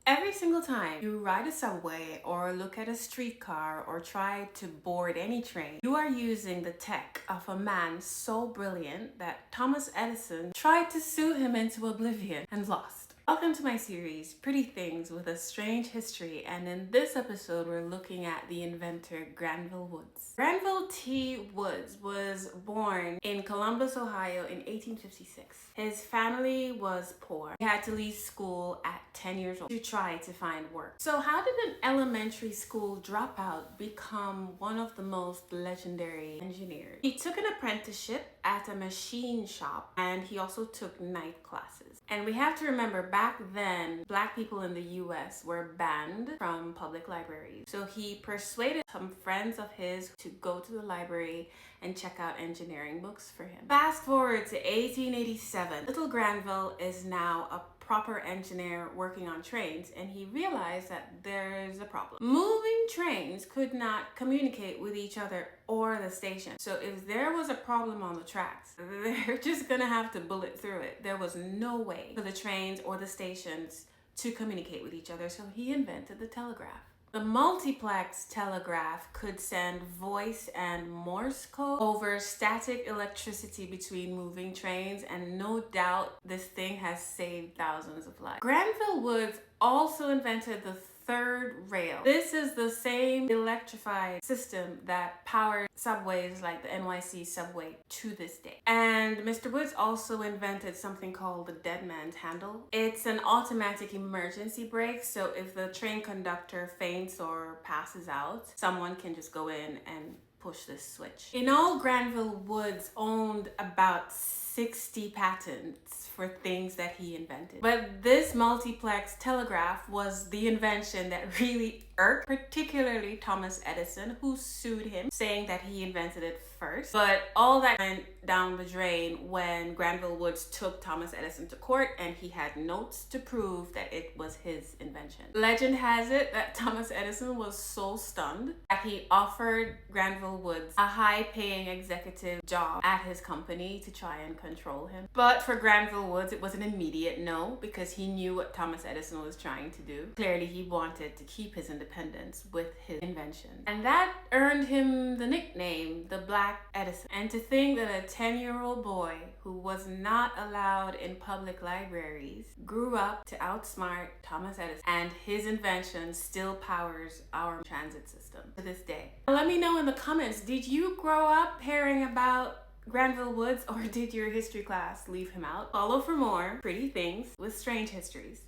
Every single time you ride a subway or look at a streetcar or try to board any train, you are using the tech of a man so brilliant that Thomas Edison tried to sue him into oblivion and lost. Welcome to my series, Pretty Things with a Strange History, and in this episode we're looking at the inventor Granville Woods. Granville T. Woods was born in Columbus, Ohio in 1856. His family was poor. He had to leave school at 10 years old to try to find work. So how did an elementary school dropout become one of the most legendary engineers? He took an apprenticeship at a machine shop and he also took night classes. And we have to remember back then, Black people in the US were banned from public libraries. So he persuaded some friends of his to go to the library and check out engineering books for him. Fast forward to 1887. Little Granville is now a proper engineer working on trains, and he realized that there's a problem. Moving trains could not communicate with each other or the station. So if there was a problem on the tracks, they're just gonna have to bullet through it. There was no way for the trains or the stations to communicate with each other, so he invented the telegraph. The multiplex telegraph could send voice and Morse code over static electricity between moving trains, and no doubt this thing has saved thousands of lives. Granville Woods also invented the third rail. This is the same electrified system that powers subways like the NYC subway to this day. And Mr. Woods also invented something called the dead man's handle. It's an automatic emergency brake, so if the train conductor faints or passes out, someone can just go in and push this switch. In all, Granville Woods owned about 60 patents for things that he invented. But this multiplex telegraph was the invention that really irked particularly Thomas Edison, who sued him, saying that he invented it first. But all that went down the drain when Granville Woods took Thomas Edison to court and he had notes to prove that it was his invention. Legend has it that Thomas Edison was so stunned that he offered Granville Woods a high-paying executive job at his company to try and control him. But for Granville Woods, it was an immediate no, because he knew what Thomas Edison was trying to do. Clearly, he wanted to keep his independence with his invention. And that earned him the nickname, the Black Edison. And to think that a 10-year-old boy who was not allowed in public libraries grew up to outsmart Thomas Edison, and his invention still powers our transit system to this day. Let me know in the comments, did you grow up hearing about Granville Woods, or did your history class leave him out? Follow for more pretty things with strange histories.